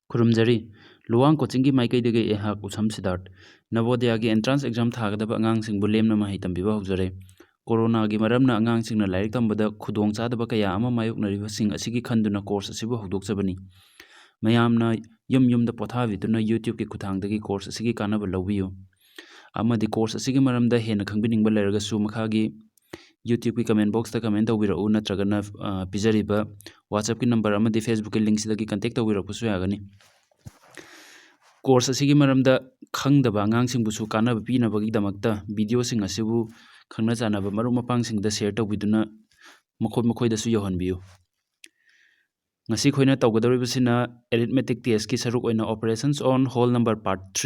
खुरुमजरी Luwang coaching की माइकईदगी एहाक उसम सिद्धार्थ नवोदया की entrance exam थागदब आंगांगसिंगबु Lemna महै तंबिबा हौजरे corona की मरमना आंगांगसिंगना लाइरिक तंबदा खुदोंचादब कया अमा मायोकनरिबसिंग असिगी खंदुना कोर्स असिबु हौदोकजबनी मयामना युम पोथाबिदुना यूट्यूब की खुथांगदगी कोर्स असिगी कानब लौबियु अमदी कोर्स असिगी मरमदा हेना खंगबिनिंगबा लेरगसु मखागी यूट्यूब की कमेंट बॉक्स ता कमेंट तौबिरउ नत्रगना पिजरिबा व्हाट्सएप की नंबर अमदी फेसबुक की लिंक सिदगी कांटेक्ट तौबिरपुसु यागनी कोर्स असिगी मरमदा खंगदबा आंगांगसिंगबुसु कानब पीनबगीदमक्ता वीडियोसिंग असिबु खंगना चानबा मरु मपांगसिंगदा share तौबिदुना मखोइदसु यौहनबियु ngasi khoina tawgadoribasina arithmetic test ki saruk oina operations on whole number part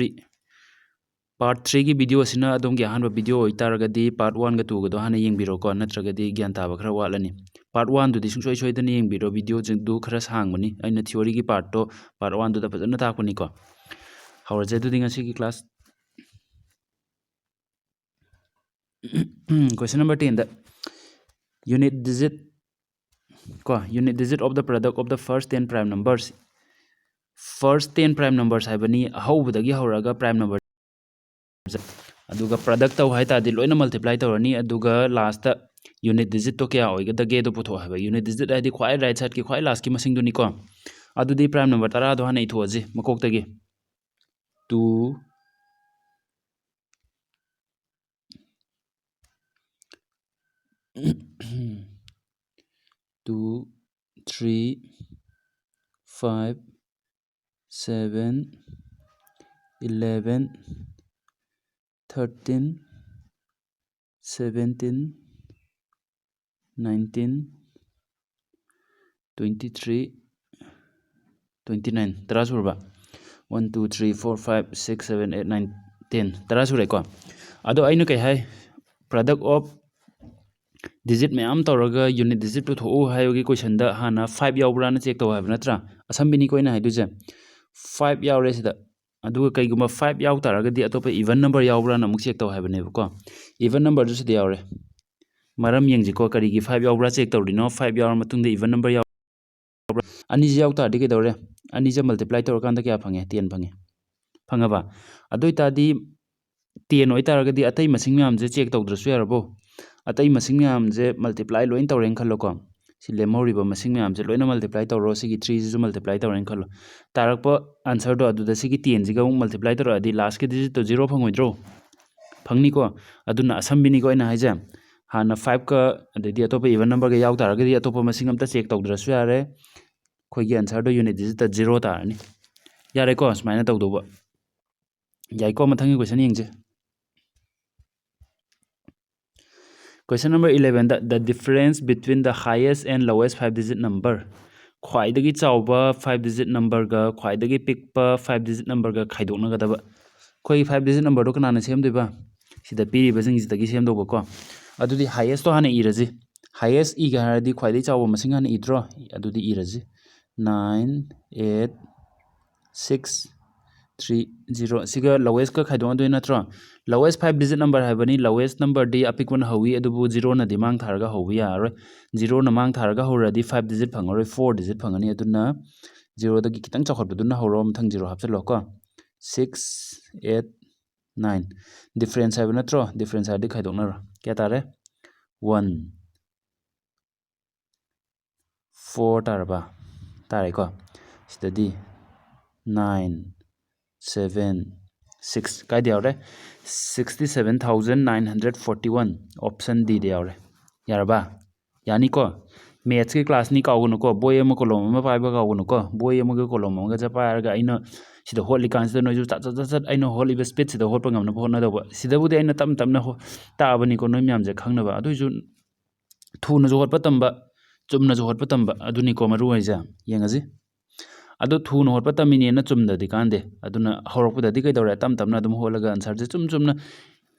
3 की वीडियो असना अदोमगी अहानबा वीडियो ओइतारगदी part 1 गा 2 गा दो हाना येंगबिरो को नत्रगदी ज्ञान ताबा खरा वालनी part 1 दुदी सुंसोय सोयदनी येंगबिरो वीडियो जंग दु खरा सांगबनी अइना थ्योरी की part तो part 1 दुदा फजना ताकपनी को हौरजे दुदी ngasi की क्लास question number 10 दा unit digit of the product of the first 10 prime numbers हाइबनी हौबदगी हौरगा prime number अदुगा प्रोडक्ट तौ हाइतादि लोइना मल्टीप्लाई तौरनी अदुगा लास्ट यूनिट डिजिट तो क्या होइगदगे दो पुथो हाइबा यूनिट डिजिट आइदि ख्वाइ राइट साइड की ख्वाइ लास्ट की मसिंग दुनी को अदुदि प्राइम नंबर 10 दो हाने इथोजी मकोकतगी 2 2 3 5 7 11 13 17 19 23 29 तरा सुरबा 1 2 3 4 5 6 7 8 9 10 तरा सुरे को अदो आइनो कई है प्रोडक्ट ऑफ डिजिट मैम तौरगा यूनिट डिजिट तो थो हायोगी क्वेश्चन दा हाना 5 यावब्रा ना चेक तो हाब नत्रा असम्बिनी कोइना हाइदुजे 5 यावरे सिदा अदुगा कईगुमा 5 याव तारगदी अतोपे इवन नंबर यावब्रा ना मुक चेक तो हाबनेबको इवन नंबर जो सिदा यावरे मरम येंगजिको करीगी 5 यावब्रा चेक तौरिनो 5 यावर मतुंगदे इवन नंबर यावब्रा अनि जे याव तारदि केदौरे अनि जे मल्टीप्लाई तौरकांदा क्या फंगे 10 फंगे फंगबा अदोइ तादि 10 ओइ तारगदी अतै मसिंग म्याम जे चेक तौद्रसु यारबो अतै मसिंग म्याम जे मल्टीप्लाई लोइन तौरेन खल्लोको सि लेमौरिबा मसिंग म्याम जे लोइना मल्टीप्लाई तौरो सिगी 3 जे मल्टीप्लाई तौरेन खल्लो तारकपो आंसर दो अदुदा सिगी 10 जिगा मल्टीप्लाई तौरो अदि लास्ट के डिजिट तो 0 फंगोइद्रो फंगनिको अदुना असम्बिनिको इना हाइजे हाना 5 का अदि अतोपे इवन नंबर के याव तारगदी अतोपे मसिंग अमता चेक तौद्रसु यारे खोइगी आंसर दो यूनिट डिजिट 0 तारनी यारेको स्माइना तौदोबा याइको मथंगी क्वेश्चन येंगजे Question number 11 the difference between the highest and lowest 5 digit number ख्वाइदगी चावबा 5 digit number ga ख्वाइदगी पिकपा 5 digit number ga खाइदोकना Gadaba खोइ 5 digit number दो कनाना सेमदोबा सिदा पिरिबा जिंग जिदगी सेमदोबा को अदुदि highest तो हाने इरजि highest इ गा हारदि ख्वाइदगी चावबा मसिंग हाने इद्रो अदुदि इरजि 9 8 6 3 0 सिगा lowest का खाइदोंगा दोइ नत्रो lowest 5 digit number हाइबनी lowest number दी अपिकवन हवी अदुबु 0 ना दिमांग थारगा हवी यारो 0 ना मांग थारगा होरदि 5 digit फंगरो 4 digit फंगनी अदुना 0 दगी कितंग चखरबदुना होरो मथंग 0 हापचलो को 6 8 9 डिफरेंस हाइब नत्रो डिफरेंस हाइदि खाइदोंना क्या तारे 1 4 तारबा तारे को सिददी 9 7 6 काय दियावरे 67941 ऑप्शन डी दियावरे यारबा यानी को मैथ्स के क्लास नि कावगुनो को बोय अम कोलम अम पाइबा कावगुनो को बोय अम गे कोलम अम गे पायरगा आइना सिदा होलि कांसिदा नोजु चट आइना होलिबे स्पीड सिदा होटपा ngam ना होना दबा सिदाबुदि आइना तम तमना हो ताबनी को नोइ म्याम जे खंगनबा अदुजु थुना जो होटपा तंबा चुमना जो होटपा तंबा अदुनि को मरु हाइजा येंगजी अदो थुना होटपा तमिने ना चुमददि कांदे अदुना हौरकपददि कैदौरे तम तमना अदुम होलगा आंसर जे चुमना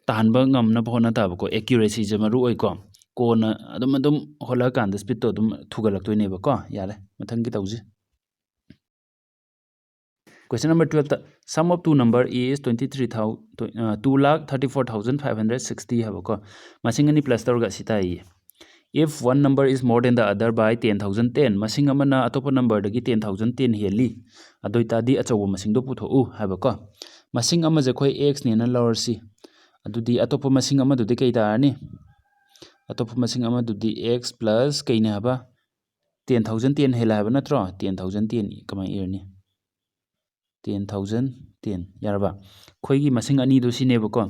तानबा ngamna होना ताबको एक्यूरेसी जे मरु ओइको कोना अदुम होला कांद स्पीड तो अदुम थुगलक्तोइनेबा को यारे मथंग की तौजी Question number 12 sum of two number is 2,34,560 habako masing ani plus tawga sitai if one number is more than the other by 10,010 masing amana atopa number dagi 10,010 heli adoi tadi achawa masing do putho'u haba ko masing ama je khoi x ne na lorsi adudi atopa masing ama dudi kai tarani atopa masing ama dudi x plus kai ne haba 10,010 hela haba natro 10,010 kamai irni 10,010 yaraba khoi gi masing ani do sineba ko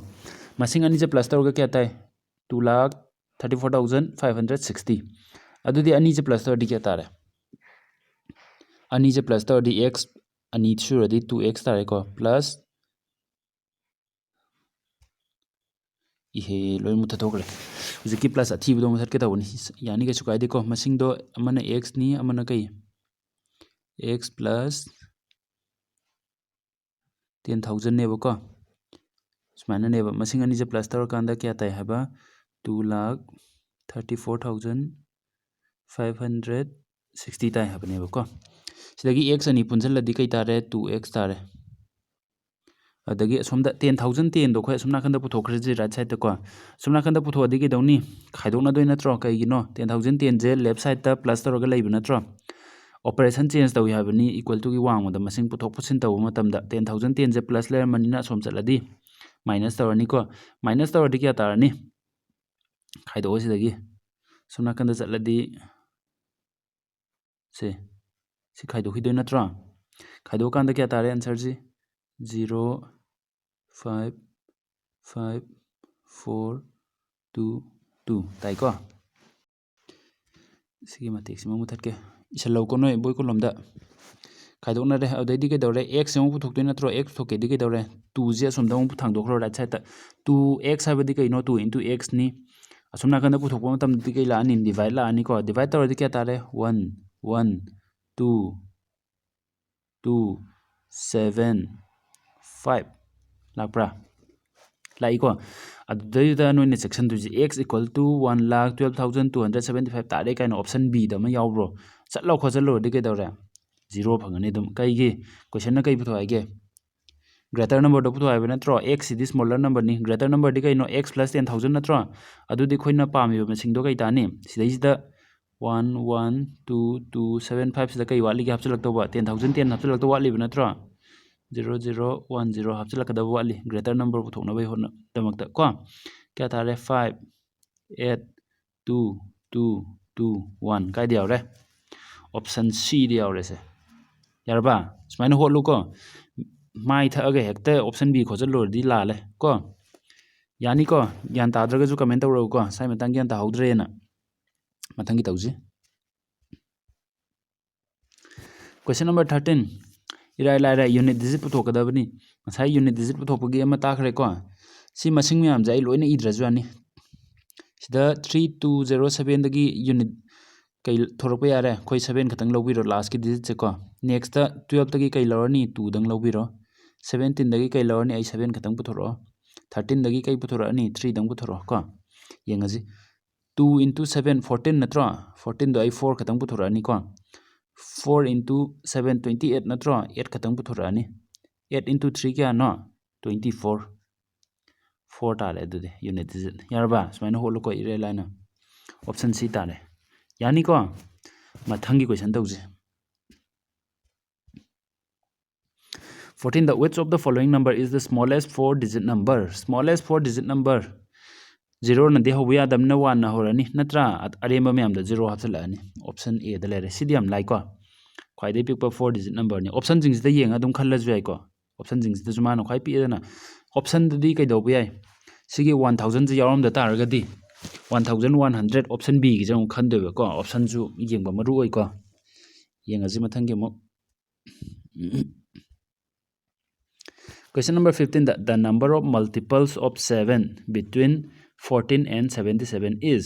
masing ani je plus tawga kya tai 2,34,560 adudi ani je plus di kya tare ani je plus di x ani sure di 2x tare ko plus ihe loi mu thokre ziki plus athi bu do mu that ke tawni yani ke chukai de ko masing do amana x ni amana kai x plus 10,000 ne ko smana ne masing ani je plus tar kanda kya tai haba 2,34,560 tai haba ne ko sidagi x ani punjal ladi kai tare 2x tare adagi somda 10,010 do khoi somna khanda puthokre ji right side ta ko somna khanda putho adigi dawni khaidokna doi natro kai gino 10,010 je left side ta plus tar ga leibu natro operation change tawi habani equal to gi wang da masing puthok pusin taw matamda 10,010 je plus layer manina som chaladi minus tawani ko minus tawadi kya tarani khaido sidagi somna khanda chaladi se si khaido khidoi natro khaido kanda kya tare answer ji 0 5 5 4 2 2 tai ko sigi matik sima mu thatke isalo ko noi boy ko lomda khaidok na re adai di ke dore x mu puthok toi natro x thoke di ke dore 2 je som dang puthang dokro right side ta 2x habadi ke no 2 into x ni asumna kan da puthok matam di ke la ani divide la ani ko divide tor di ke tare 1 1 2 2 7 5 lakpra lai ko adai da no ne section tu x equal to 1,12,275 tare kaino option b da ma yaw bro chatlo khojalo di ke dore 0 phangani dum kai gi question na kai putho ai ge greater number do putho ai natro x is smaller number ni greater number di kai no x plus 10,000 natro adu di khoina pami ba masing do kai ta ni sidai da 1 1 2 2 7 5 sida kai wali gi hapchalak to ba 10,010 hapchalak to wali ba natro 0 0 1 0 hapchalak da wali greater number putho na bai hona damakta ko kya thare 5 8 2 2 2 1 kai diaw re option c diaw re se yarba smaina holu ko mai tha aga hekta option b khojal lor di la le ko yani ko gyan ta draga ju comment tawro ko sai matang gyan ta haudre na mathangi tawji question number 13 irai lai unit digit puthokada bani sai unit digit puthokpagi ama takhre ko si masing myam jai loina idraju ani sida 3207 dagi unit kai thorok yare khoi 7 khatang lobiro last ki digit se ko next ta 12 dagi kai lorni 2 dang lobiro 17 dagi kai lorni ai 7 khatang puthoro 13 dagi kai puthoro ani 3 dang puthoro ko yengaji 2 into 7 14 natro 14 do ai 4 khatang puthoro ani ko 4 into 7 28 natro 8 khatang puthoro ani 8 into 3 kya no 24 4 tale du de unit digit yarba smaina holo ko ire line option c tale yani ko mathangi question tawje 14 the which of the following number is the smallest 4 digit number smallest 4 digit number 0 na de hoya dam na 1 na horani natra aremba myam da 0 hapsala ani option a da lere sidiam like ko khwai dei pikpa 4 digit number ni option jings da yenga dum khalla ju ai ko option jings da juma no khwai pi da na option da di kai do bi ai sigi 1000 ji yarom da tar ga di 1100 option b gi jang khan de ko option ju yengba maru oi ko yenga ji mathang ge mo question number 15 the number of multiples of 7 between 14 and 77 is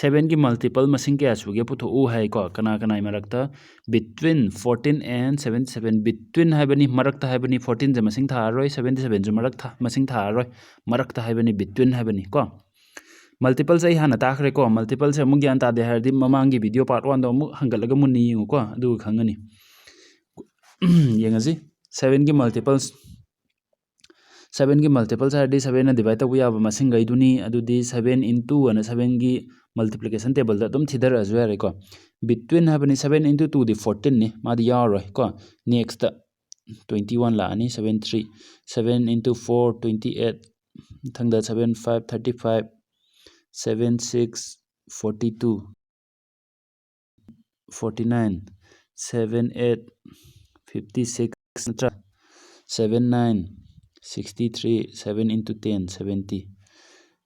7 ki multiple masing kya suge putho u hai ko kana kana marakta between 14 and 77 between habani marakta habani 14 je masing tha roi 77 je marakta masing tha roi marakta habani between habani ko multiples ai hana takhre ko multiples se mu gyan ta de hardi mamangi video part 1 do mu hangalaga munni ko adu khangani yengaji 7 ki multiples 7 ꯒꯤ multiples ꯍꯥꯏꯔꯗꯤ 7 ꯅ divide ꯇꯧꯕ ꯌꯥꯕ ꯃꯁꯤꯡ ꯒꯩꯗꯨꯅꯤ ꯑꯗꯨꯗꯤ 7 into ꯑꯅ 7 ꯒꯤ multiplication table ꯗ ꯑꯗꯨꯝ ꯊꯤꯗꯔꯛꯑꯁꯨ ꯌꯥꯔꯦ ꯀꯣ between ꯍꯥꯏꯕꯅꯤ 7 into 2 ꯗꯤ 14 ꯅꯤ ꯃꯥꯗꯤ ꯌꯥꯔꯣꯏ ꯀꯣ next 21 ꯂꯥꯛꯑꯅꯤ 7 3 7 into 4 28 ꯊꯪꯗ 7 5 35 7 6 42 49 7 8 56 नत्र 7 9 63 7 into 10 70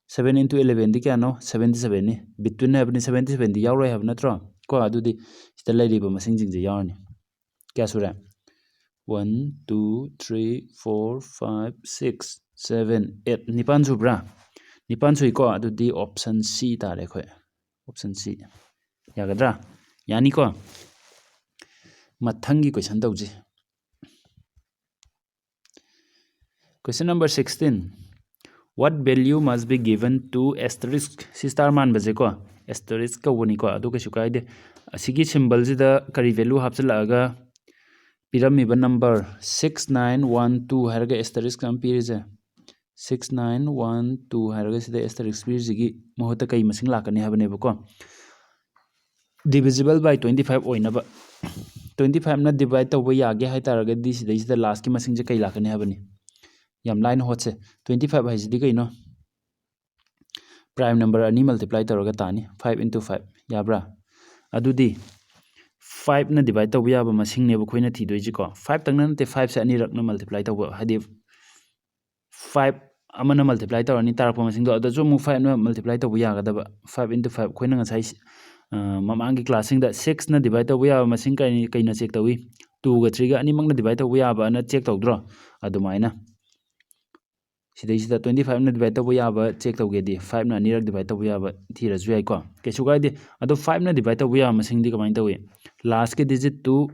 7 into 11 दी क्या नो 77 ni between है अपनी 77 दी याव रहे हैं नत्रो को आदु दी इस तरह ली बमसिंग जिंग याव नहीं क्या सुरा 1 2 3 4 5 6 7 8 निपान सुब्रा निपान सुई को आदु दी ऑप्शन सी तारे खोए ऑप्शन सी यागद्रा यानी को मथंगी question तौजी Question number 16. What value must be given to asterisk? Si star man baje ko asterisk ka woni ko adu ka sukai de asigi symbol ji da kari value hapsala aga pirami ba number 6912 harga asterisk am pirije 6912 harga sida asterisk pirji gi mohota kai masing lakani habane ba ko divisible by 25 oina ba 25 na divide tawba yage hai taraga di sida last ki masing je kai lakani habani yam line hot se 25 hai jidi kaino prime number ani multiply taraga tani 5 into 5 yabra adudi 5 na divide tawba yaba masing ne bu khoina thi doi ji ko 5 tang na te 5 se ani rak na multiply tawba hadi 5 amana multiply tawani tarakpa masing do adu mu 5 na multiply tawba yaga daba 5 into 5 khoina nga sai mamangi classing da 6 na divide tawba yaba masing kai na check tawi 2 ga 3 ga ani mak na divide tawba yaba na check tawdro adumaina sida 25 na divide tawba yaba check tawgedi 5 na anirak divide tawba yaba thirasu yai ko kesu gaide ado 5 na divide tawba yaba masing di kamain tawi last ke digit 2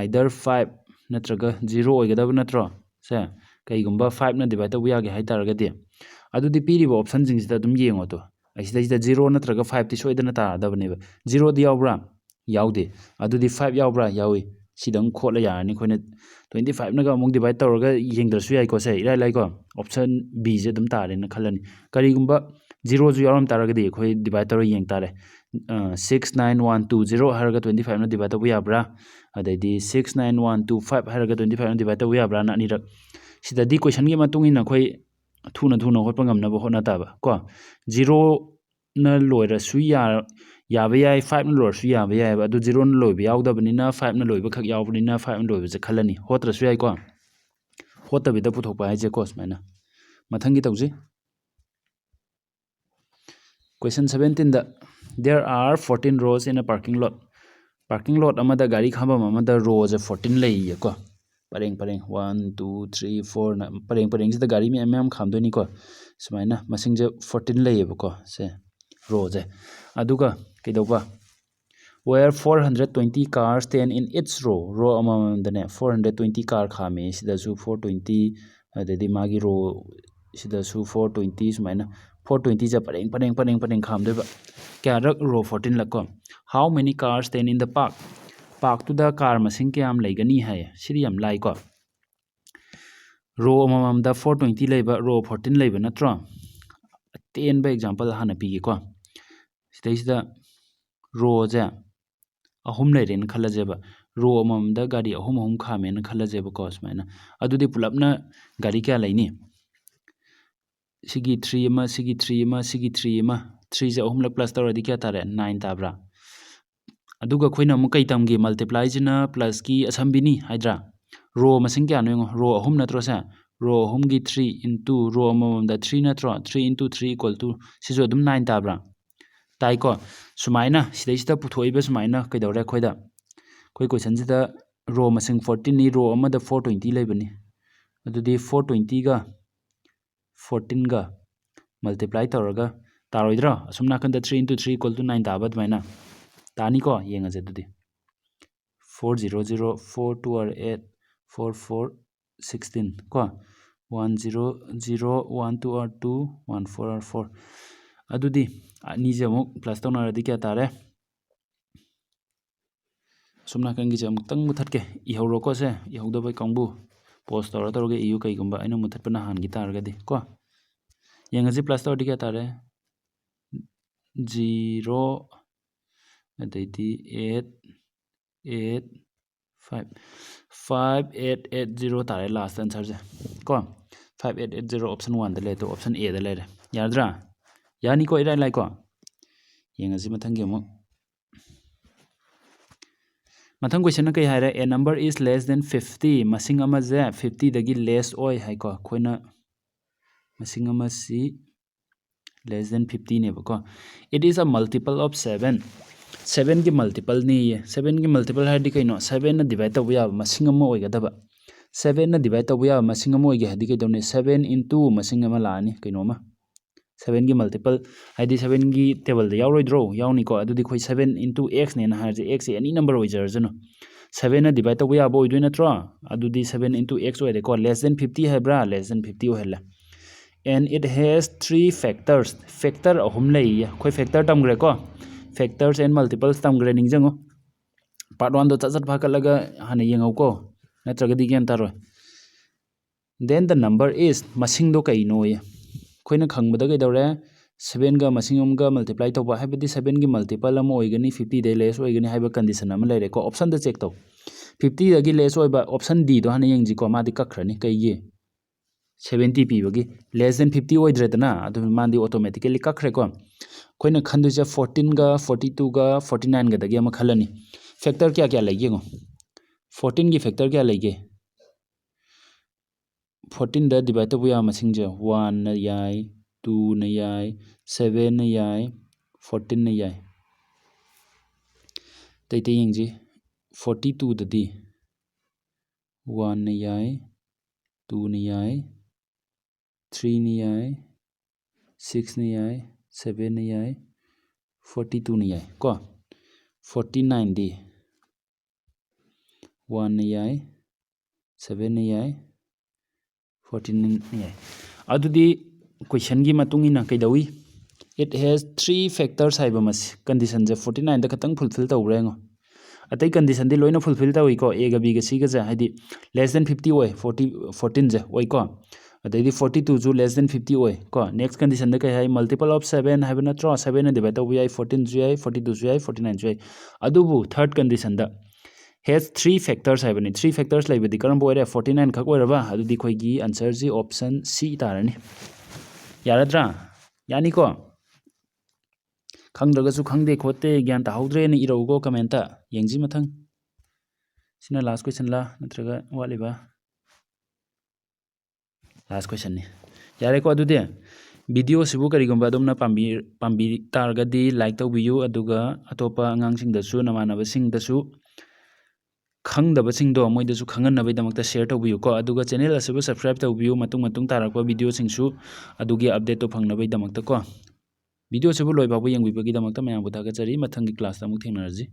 either 5 natraga 0 oigadaba natro se kaigumba 5 na divide tawba yage hai taragadi adu di piriba option jing sida dum yengo to sida 0 natraga 5 ti soidana taradabane 0 di yawbra yawde adu di 5 yawbra yawi sidang khotla yani khoina 25 naga among divide tawraga yengdrasu yai ko se irai lai ko option b je dum tare na khalani karigumba 0 ju yaram taragadi khoi divide tawra yeng tare 69120 harga 25 na divide tawu yabra adaidi 69125 harga 25 na divide tawu yabra na anirak sida di question gi matung ina khoi thuna hotpa ngamna ba hona taba ko 0 na loira su yaba yai 5 na loir su yaba yai ba adu 0 na loiba yawdabanina 5 na loiba khak yawbanina 5 na loiba je khalani hotra su yai ko hota bida puthokpa hai je ko smaina mathangi tawji question 17 da there are 14 rows in a parking lot amada gari khambam amada rows 14 lei ko pareng 1 2 3 4 na pareng sida gari me mm khamdoni ko smaina masing je 14 lei ko se rows aduga kidoba where 420 cars stand in its row amamandane 420 car khame sida su 420 adedi magi row sida su 420 sumaina 420 ja pareng khamdeba kya rak row 14 lakko how many cars stand in the park to the car masing kyam leigani hai siri yam lai ko row amamamda 420 leiba row 14 leiba natro 10 ba example hana pigi ko sida row ja ahum leiren khalajeba row amamda gari ahum khamen khalajeba ko smaina adudi pulapna gari kya leini sigi 3 ma sigi 3 ma sigi 3 ma 3 ja ahum la plus tawradi kya tare 9 tabra aduga khoina mu kai tamgi multiply jina plus ki asambini haidra row masing kya no row ahum natro sa row ahum gi 3 into row amamda 3 natro 3 into 3 equal to sijo dum 9 tabra tai ko sumaina sida puthoiba sumaina kaidawre khoida koi question sida row masing 14 ni row amada 420 leibani adudi 420 ga 14 ga multiply tawraga taroidra asumna kanda 3 into 3 equal to 9 tabad maina tani ko yenga je dudi 400 42 are 8 44 16 ko 100 12 are 2 14 are 4 adudi ani je amuk plus tawnaradi kya tare sumna kangi je amuk tang muthatke ihawro ko se ihawda bai kangbu pause tꯧꯔꯒ iyu kaigumba aina muthatpana hangi taragadi ko yengaji plus tawdi kya tare 0 adaiti 8 5880 tare last answer je ko 5880 option 1 da le to option A da le yadra yani ko ira lai ko yengaji mathangi mo mathang question na kai haira a number is less than 50 masing ama je 50 dagi less oi hai ko khoina masing ama si less than 50 ne ko it is a multiple of 7 7 ki multiple ni 7 ki multiple hai di kai no 7 na divide to ya masing ama oi ga daba 7 na divide to ya masing ama oi ga di kai done 7 into masing ama la ni kai no ma 7 ki multiple hai di 7 ki table da yaw roi draw yaw ni ko adu di khoi 7 into x ne na ha je x any number oi jar jano 7 na divide to ya bo oi do na tro adu di 7 into x oi de ko less than 50 hai bra less than 50 oi hela and it has 3 factors factor ahum lei khoi factor tam gre ko factors and multiples tam gre ning jango part 1 do chachat phakalaga hane yengau ko natraga di gen taroi then the number is masing do kai no ye khoina khangbada kai dore 7 ga masing ga multiply to ba habidi 7 gi multiple am oigani 50 dai less oigani haiba condition am lere ko option da check to 50 dagi less oiba option D do hane yengji ko ma di kakhrani kai ye 70 pi bagi less than 50 oidredana adu mandi automatically kakre ko koina khandu ja 14 ga 42 ga 49 ga dagi ama khalani factor kya kya lege ngo 14 gi factor kya lege 14 da divide to ya masing je 1 na yai 2 na yai 7 na yai 14 na yai tai tai yengji 42 da di 1 na yai 2 na yai 3 na yai 6 na yai 7 na yai 42 na yai ko 49 di 1 na yai 7 na yai 14 na yai adu di question gi matungi na kai dawi it has 3 factors haiba mas condition je 49 da khatang fulfill tawre ngo atai condition di loina fulfill tawi ko a ga b ga c ga ja haidi less than 50 oi 14 je oi ko atai di 42 ju less than 50 oi ko next condition da kai hai multiple of 7 have na tro 7 na divide to ai 14 ju ai 42 ju ai 49 ju ai adubu third condition da has 3 factors have ni 3 factors lai bedi karam boire 49 khak oi raba adu di khoi gi answer ji option C tarani yaradra yani ko khangdraga su khangde khote gyan ta haudre ni iro go comment ta yengji mathang sina last question la natraga waliba last question ni yare ko adude video sibu kari gomba adumna pambi targa di like tawbiyu aduga atopa angang sing da su namanaba sing da su khangdaba sing do moi da su khangan na bai damakta share tawbiyu ko aduga channel asibu subscribe tawbiyu matung tarakwa video sing su adugi update to phangna bai damakta ko video sibu loi babu yengbi bagi damakta mayang bu daga chari mathangi class ta mu thengna ji